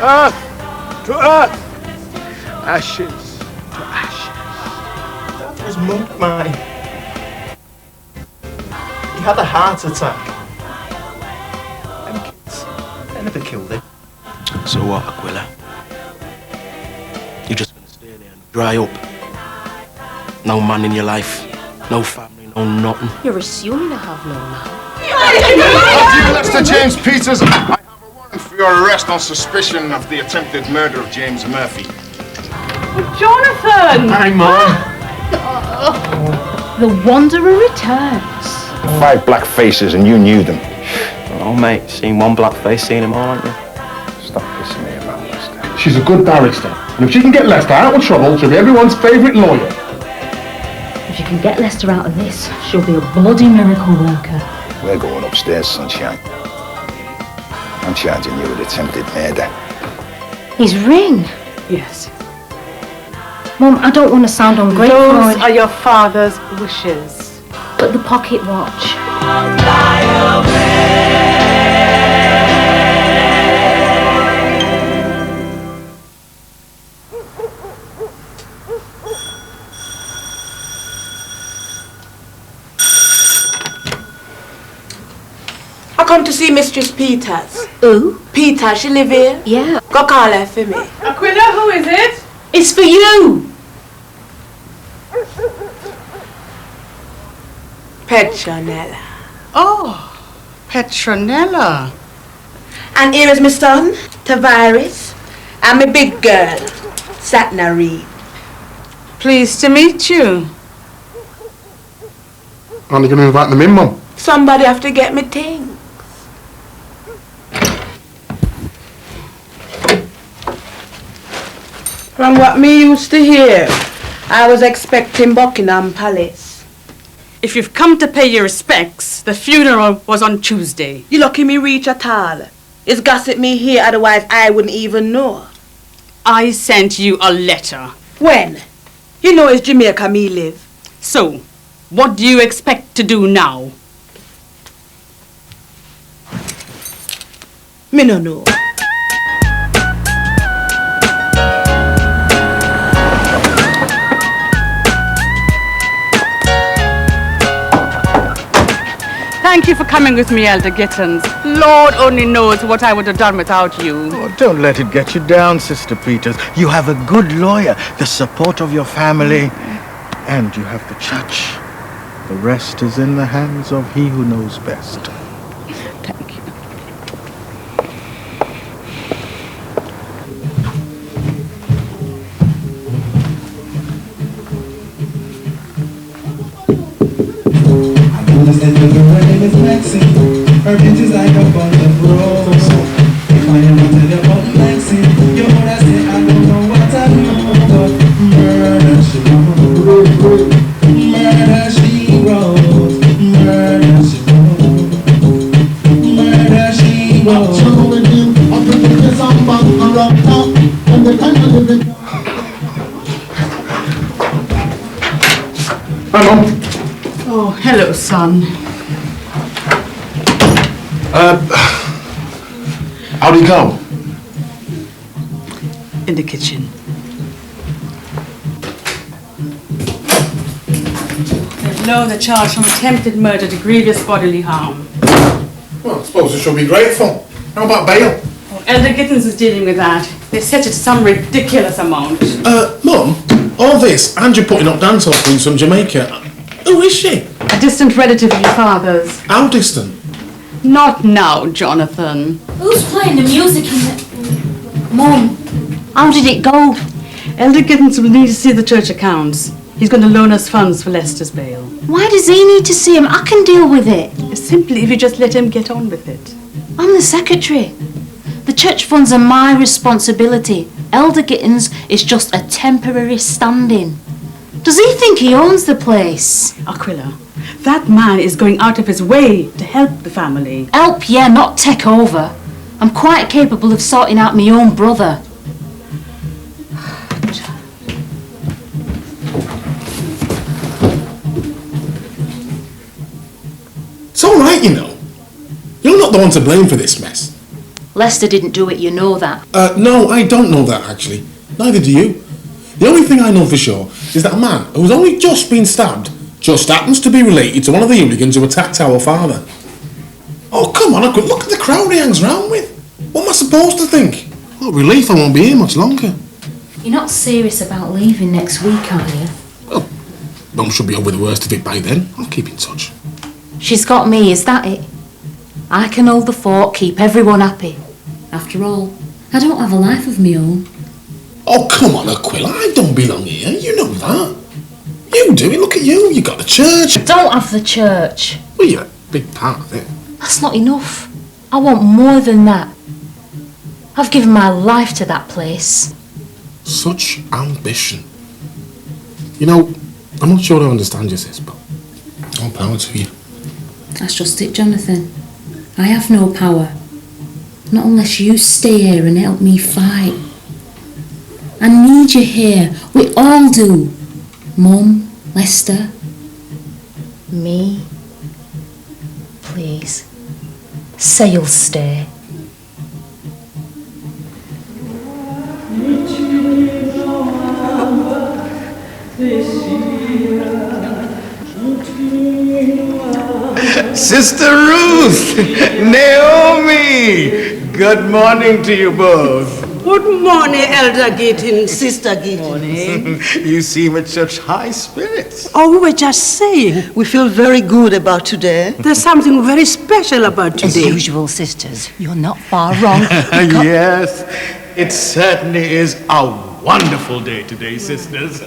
Earth to earth. Ashes to ashes. That was Monk, mate. He had a heart attack. Them kids, they never killed him. So what, Aquila? You're just gonna stay there and dry up? No man in your life, no family, no nothing. You're assuming I have no man. Mr. James Peters, I have a warrant for your arrest on suspicion of the attempted murder of James Murphy. Jonathan! Hi, Mom. The Wanderer returns. 5 black faces and you knew them. Oh, mate, seen one black face, seen him all, haven't you? Stop pissing me about Lester. She's a good barrister, and if she can get Lester out of trouble, she'll be everyone's favourite lawyer. If you can get Lester out of this, she'll be a bloody miracle worker. We're going upstairs, sunshine. I'm charging you with attempted murder. His ring? Yes. Mum, I don't want to sound ungrateful. Those are your father's wishes. But the pocket watch. I come to see Mistress Peters. Who? Peters, she live here? Yeah. Go call her for me. Aquila, who is it? It's for you! Petronella. Oh, Petronella. And here is my son, Tavares, and my big girl, Satna Reed. Pleased to meet you. Aren't you going to invite them in, Mum? Somebody have to get me things. From what me used to hear, I was expecting Buckingham Palace. If you've come to pay your respects, the funeral was on Tuesday. You lucky me reach at all. It's gossip me here, otherwise I wouldn't even know. I sent you a letter. When? You know it's Jamaica me live. So, what do you expect to do now? Me no know. Thank you for coming with me, Elder Gittens. Lord only knows what I would have done without you. Oh, don't let it get you down, Sister Peters. You have a good lawyer, the support of your family, and you have the church. The rest is in the hands of he who knows best. Thank you. Her name is Maxine. Her beauty's like a bunch of roses. If I ever tell you about Maxine, you would have say I don't know what I know. But murder she wrote, murder she wrote, murder she wrote, murder she wrote. Hi, Mum. Oh, hello, son. How'd he go? In the kitchen. There's no other charge from attempted murder to grievous bodily harm. Well, I suppose it should be grateful. How about bail? Oh, Elder Gittens is dealing with that. They set it to some ridiculous amount. Mum, all this, and you're putting up dancehall queens from Jamaica. Who is she? A distant relative of your father's. How distant? Not now, Jonathan. Who's playing the music in the... Mum, how did it go? Elder Gittens will need to see the church accounts. He's going to loan us funds for Lester's bail. Why does he need to see him? I can deal with it. Simply if you just let him get on with it. I'm the secretary. The church funds are my responsibility. Elder Gittens is just a temporary stand-in. Does he think he owns the place? Aquila, that man is going out of his way to help the family. Help, yeah, not take over. I'm quite capable of sorting out my own brother. It's all right, you know. You're not the one to blame for this mess. Lester didn't do it, you know that. No, I don't know that, actually. Neither do you. The only thing I know for sure is that a man who's only just been stabbed just happens to be related to one of the hooligans who attacked our father. Oh, come on, look at the crowd he hangs round with. What am I supposed to think? Well, relief I won't be here much longer. You're not serious about leaving next week, are you? Well, Mum should be over the worst of it by then. I'll keep in touch. She's got me, is that it? I can hold the fort, keep everyone happy. After all, I don't have a life of my own. Oh, come on, Aquila, I don't belong here. You know that. You do it, look at you. You got the church. I don't have the church. Well, you're a big part of it. That's not enough. I want more than that. I've given my life to that place. Such ambition. You know, I'm not sure I understand you, sis, but all power to you. That's just it, Jonathan. I have no power. Not unless you stay here and help me fight. I need you here. We all do. Mum, Lester. Me. Please. Say you'll stay. Sister Ruth, Naomi, good morning to you both. Good morning, Elder Gittins, Sister Gittins. You seem in such high spirits. Oh, we were just saying, we feel very good about today. There's something very special about today. As usual, sisters, you're not far wrong. Yes, it certainly is a wonderful day today, sisters.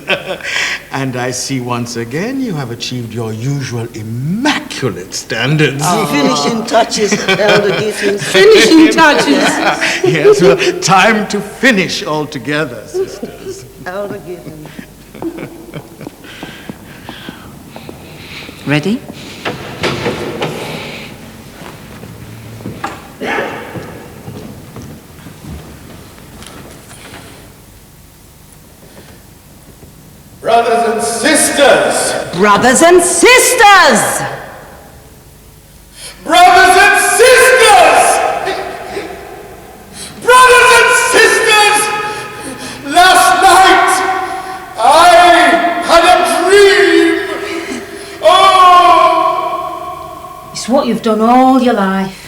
And I see once again you have achieved your usual immaculate standards. Finishing touches, Elder Gittins. Finishing touches. Yes, well, time to finish altogether, sisters. Elder Gittins. Ready? Brothers and sisters! Brothers and sisters! Brothers and sisters! Brothers and sisters! Last night I had a dream! Oh! It's what you've done all your life.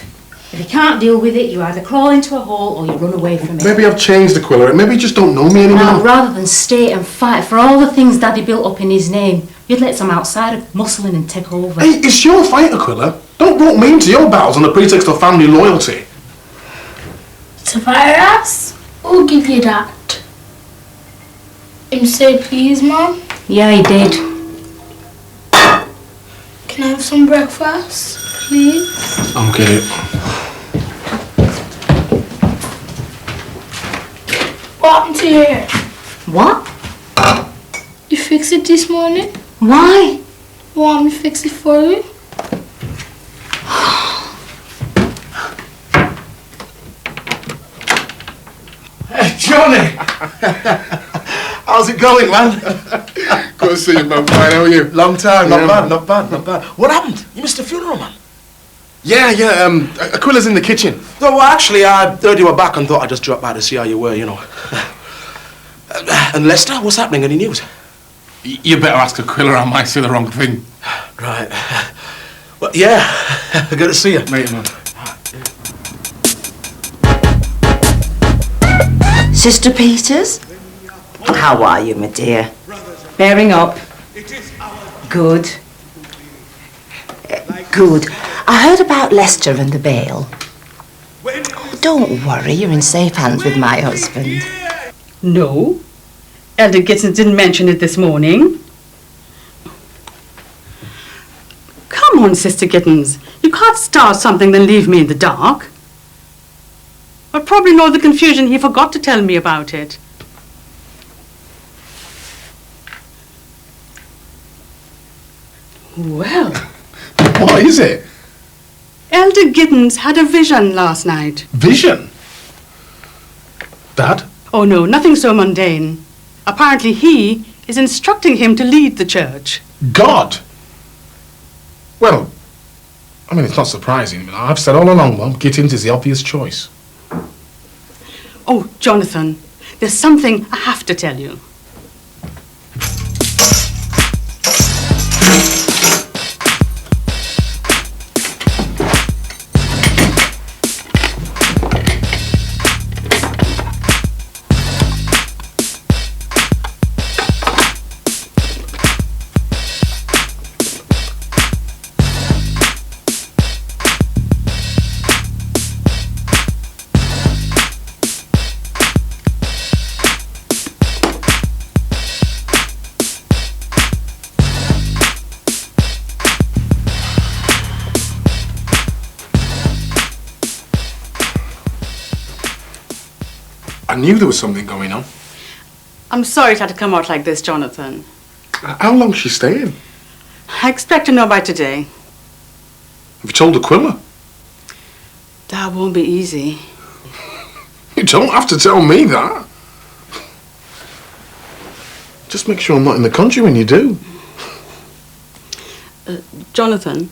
If you can't deal with it, you either crawl into a hole or you run away from it. Maybe I've changed, Aquila, and maybe you just don't know me anymore. Now, rather than stay and fight for all the things Daddy built up in his name, you'd let some outsider muscle in and take over. Hey, it's your fight, Aquila. Don't rope me into your battles on the pretext of family loyalty. Tavares, who'll give you that? And say please, Mom? Yeah, he did. Can I have some breakfast, please? I'll get it. What happened to your hair? What? You fixed it this morning? Why? You want me to fix it for you? Hey, Johnny! How's it going, man? Good to see you, man. Fine, how are you? Long time, not bad, not bad, not bad. What happened? You missed the funeral, man. Yeah, Aquila's in the kitchen. No, well, actually, I heard you were back and thought I'd just drop by to see how you were, you know. And Lester, what's happening? Any news? You better ask Aquila, I might say the wrong thing. Right. Well, yeah, good to see you. Later, man. Sister Peters? How are you, my dear? Bearing up? Good. Good. I heard about Lester and the bail. Oh, don't worry, you're in safe hands with my husband. No. Elder Gittins didn't mention it this morning. Come on, Sister Gittins. You can't start something then leave me in the dark. I probably know the confusion he forgot to tell me about it. Well. What is it? Elder Gittins had a vision last night. Vision? Dad? Oh no, nothing so mundane. Apparently he is instructing him to lead the church. God? Well, I mean, it's not surprising. I've said all along, Mum, Gittins is the obvious choice. Oh, Jonathan, there's something I have to tell you. I knew there was something going on. I'm sorry it had to come out like this, Jonathan. How long's she staying? I expect to know by today. Have you told Aquila? That won't be easy. You don't have to tell me that. Just make sure I'm not in the country when you do. Jonathan.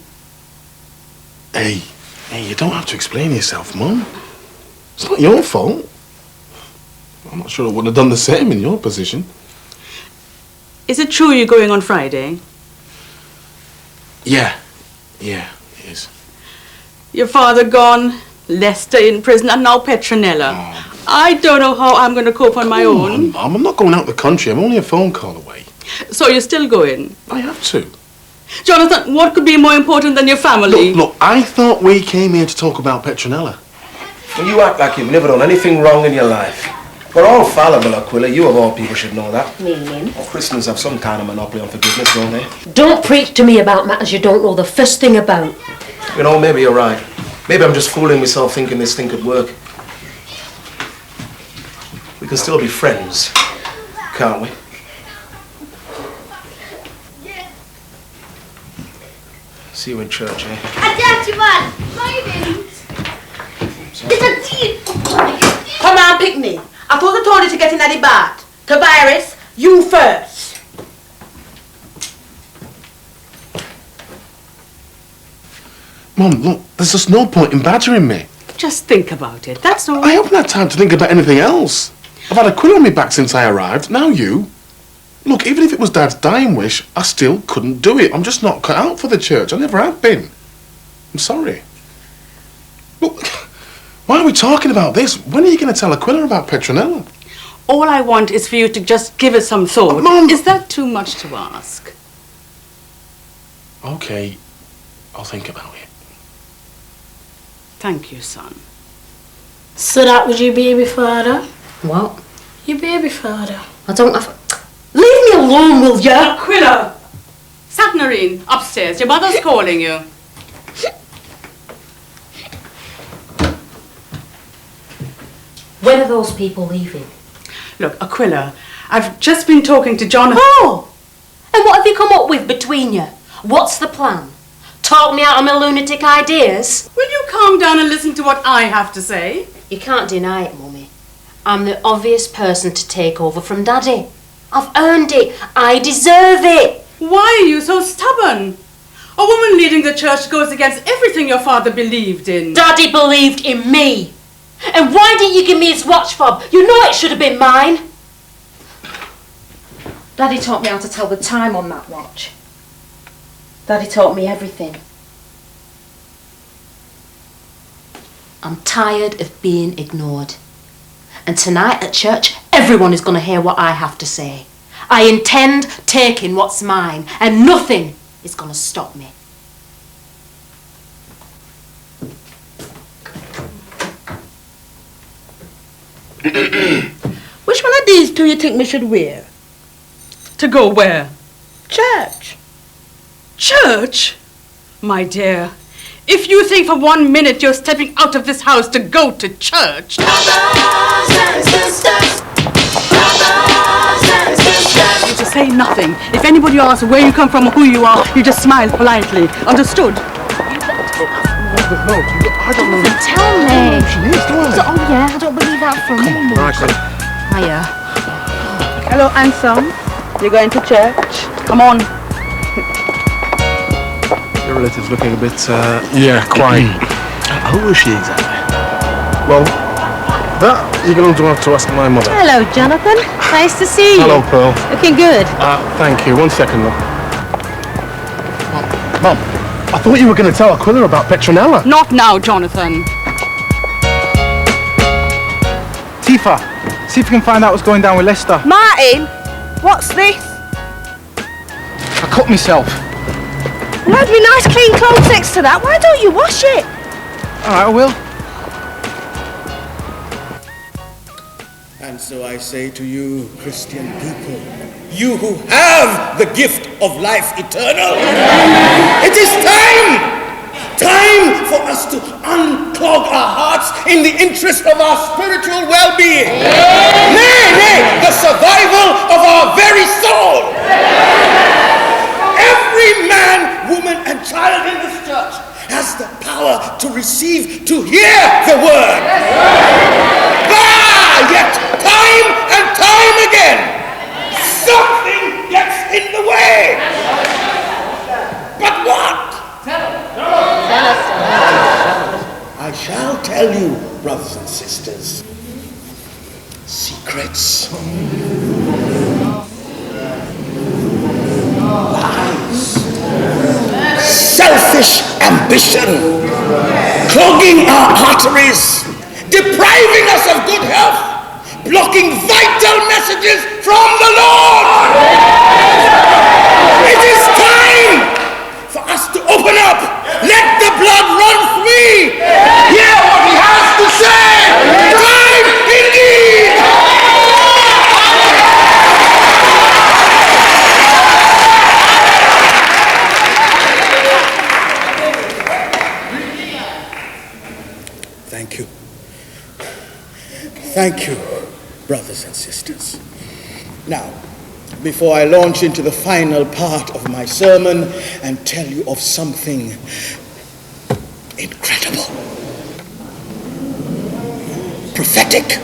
Hey, you don't have to explain yourself, Mum. It's not your fault. I'm not sure I would have done the same in your position. Is it true you're going on Friday? Yeah, it is. Your father gone, Lester in prison, and now Petronella. Oh. I don't know how I'm going to cope on my own. Mum, I'm not going out the country. I'm only a phone call away. So you're still going? I have to. Jonathan, what could be more important than your family? Look, I thought we came here to talk about Petronella. Well, you act like you've never done anything wrong in your life. We're all fallible, Aquila. You of all people should know that. Meaning? Well, Christians have some kind of monopoly on forgiveness, don't they? Don't preach to me about matters you don't know the first thing about. You know, maybe you're right. Maybe I'm just fooling myself thinking this thing could work. We can still be friends, can't we? See you in church, eh? Come on, picnic. I thought I told you to get in at the bath. Tavares, you first. Mum, look, there's just no point in badgering me. Just think about it, that's all. I haven't had time to think about anything else. I've had Aquila on my back since I arrived, now you. Look, even if it was Dad's dying wish, I still couldn't do it. I'm just not cut out for the church. I never have been. I'm sorry. Look, why are we talking about this? When are you going to tell Aquila about Petronella? All I want is for you to just give it some thought. Mum! Is that too much to ask? Okay, I'll think about it. Thank you, son. So that was your baby father? What? Your baby father. I don't have... Leave me alone, will ya? Aquila! Satnarine, upstairs. Your mother's calling you. When are those people leaving? Look, Aquila, I've just been talking to Jonathan. Oh! And what have you come up with between you? What's the plan? Talk me out of my lunatic ideas? Will you calm down and listen to what I have to say? You can't deny it, Mummy. I'm the obvious person to take over from Daddy. I've earned it. I deserve it. Why are you so stubborn? A woman leading the church goes against everything your father believed in. Daddy believed in me. And why didn't you give me his watch fob? You know it should have been mine. Daddy taught me how to tell the time on that watch. Daddy taught me everything. I'm tired of being ignored. And tonight at church, everyone is going to hear what I have to say. I intend taking what's mine, and nothing is going to stop me. Which one of these two you think we should wear? To go where? Church. Church? My dear, if you think for 1 minute you're stepping out of this house to go to church... You just say nothing. If anybody asks where you come from or who you are, you just smile politely. Understood? No, I don't know. Tell me. She is, do I? Oh yeah, I don't believe that for a moment. Hiya. Hello, handsome. You're going to church? Come on. Your relative's looking a bit, Yeah, quite. Who is she exactly? Well, That you're going to have to ask my mother. Hello, Jonathan. Nice to see you. Hello, Pearl. Looking good. Thank you. 1 second, love. Mum, I thought you were going to tell Aquila about Petronella. Not now, Jonathan. Tifa, see if you can find out what's going down with Lester. Martin, what's this? I cut myself. Well, that'd be nice clean clothes next to that. Why don't you wash it? All right, I will. And so I say to you, Christian people, you who have the gift of life eternal, it is time for us to unclog our hearts in the interest of our spiritual well-being. Nay, the survival of our very soul. Every man, woman, and child in this church has the power to receive, to hear the word. Yet time and time again, something gets in the way. But what? I shall tell you, brothers and sisters, secrets, lies, selfish ambition, clogging our arteries, depriving us of good health, blocking vital messages from the Lord. It is time for us to open up. Let the blood run free. Hear what he has to say. Time indeed. Thank you. Thank you, brothers and sisters. Now, before I launch into the final part of my sermon and tell you of something incredible, prophetic,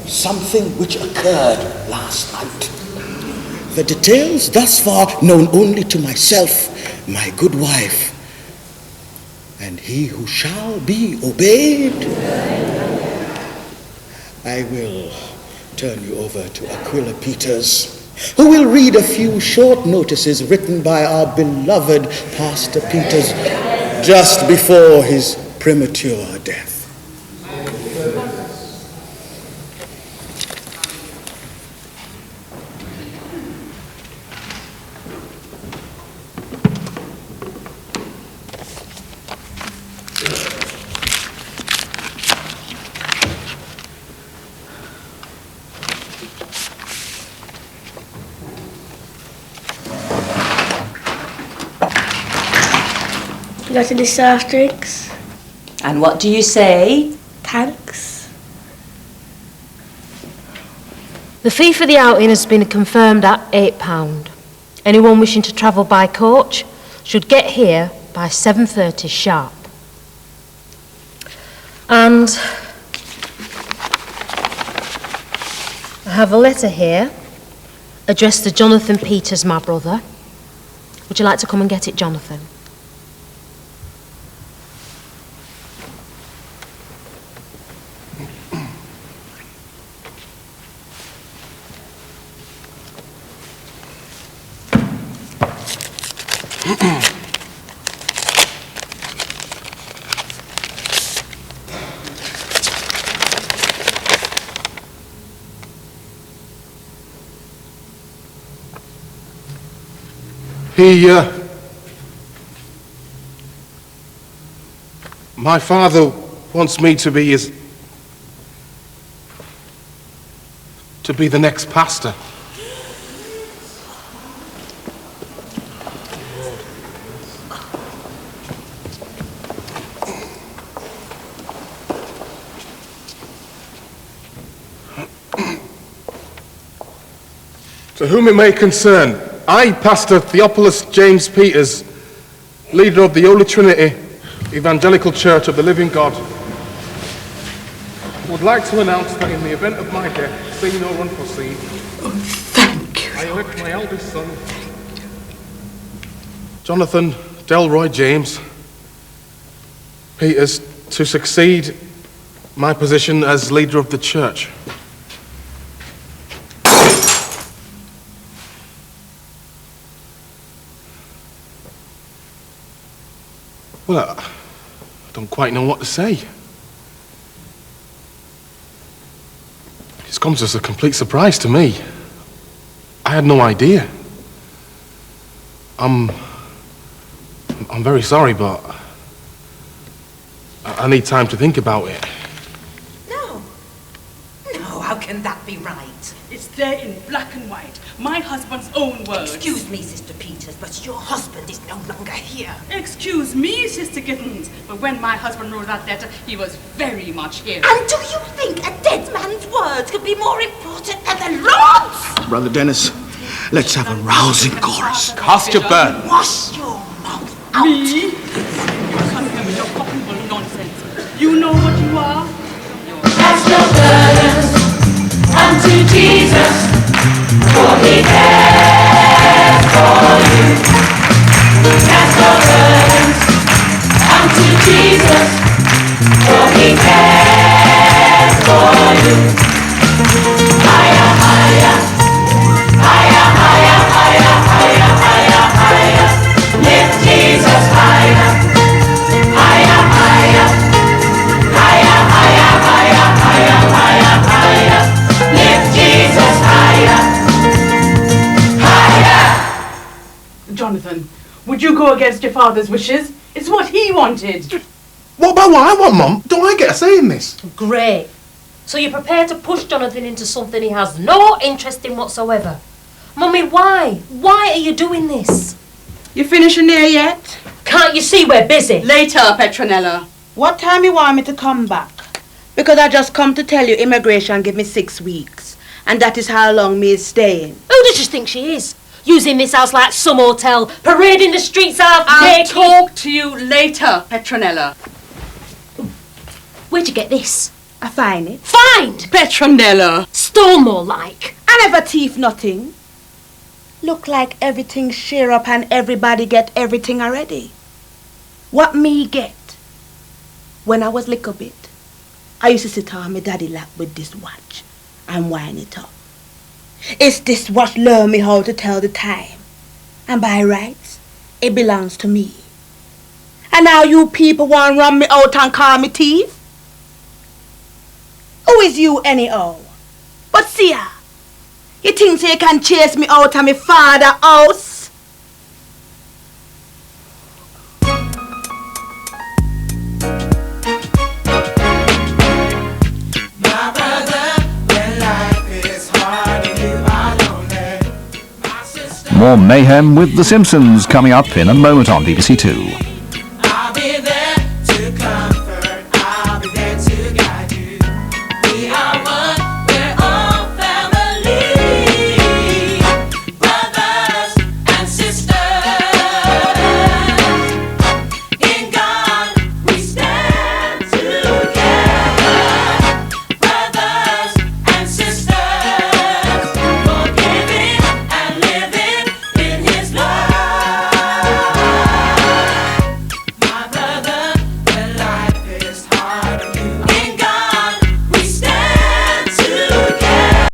something which occurred last night. The details thus far known only to myself, my good wife, and he who shall be obeyed. I will turn you over to Aquila Peters, who will read a few short notices written by our beloved Pastor Peters just before his premature death. You got any soft drinks? And what do you say? Thanks. The fee for the outing has been confirmed at £8. Anyone wishing to travel by coach should get here by 7:30 sharp. And I have a letter here addressed to Jonathan Peters, my brother. Would you like to come and get it, Jonathan? My father wants me to be the next pastor. To whom it may concern, I, Pastor Theophilus James Peters, leader of the Holy Trinity Evangelical Church of the Living God, would like to announce that in the event of my death, seen or unforeseen, Thank you. I elect my eldest son, Jonathan Delroy James Peters, to succeed my position as leader of the church. Well, I don't quite know what to say. It's come as a complete surprise to me. I had no idea. I'm very sorry, but I need time to think about it. No, how can that be right? It's there in black and white. My husband's own words. Excuse me, Sister Peters, but your husband is no longer here. Excuse me, Sister Gittens, but when my husband wrote that letter, he was very much here. And do you think a dead man's words could be more important than the Lord's? Brother Dennis, let's have a rousing chorus. Cast your burden. Wash your mouth out. Me? You come here with your cotton-wool nonsense. You know what you are? Cast your burdens unto Jesus, for he cares for you. Cast your burdens unto Jesus, for he cares for you. Higher, higher, higher, higher, higher, higher, higher, higher. Lift Jesus higher, higher, higher, higher, higher, higher, higher, higher, higher. Lift Jesus higher, higher. Jonathan, would you go against your father's wishes? It's what he wanted. What about what I want, Mum? Don't I get a say in this? Great. So you're prepared to push Jonathan into something he has no interest in whatsoever. Mummy, why? Why are you doing this? You finishing there yet? Can't you see we're busy? Later, Petronella. What time you want me to come back? Because I just come to tell you immigration give me 6 weeks. And that is how long me is staying. Who does she think she is? Using this house like some hotel, parading the streets half I'll naked. talk to you later, Petronella. Where'd you get this? I find it. Find! Petronella. Stole more like. I never thief nothing. Look like everything share up and everybody get everything already. What me get? When I was little bit, I used to sit on my daddy lap with this watch and wind it up. It's this watch learned me how to tell the time. And by rights, it belongs to me. And now you people want to run me out and call me thief? Who is you anyhow? But see ya, you think so you can chase me out of my father's house? My brother, when life is hard and you are lonely, my sister. More mayhem with The Simpsons coming up in a moment on BBC Two.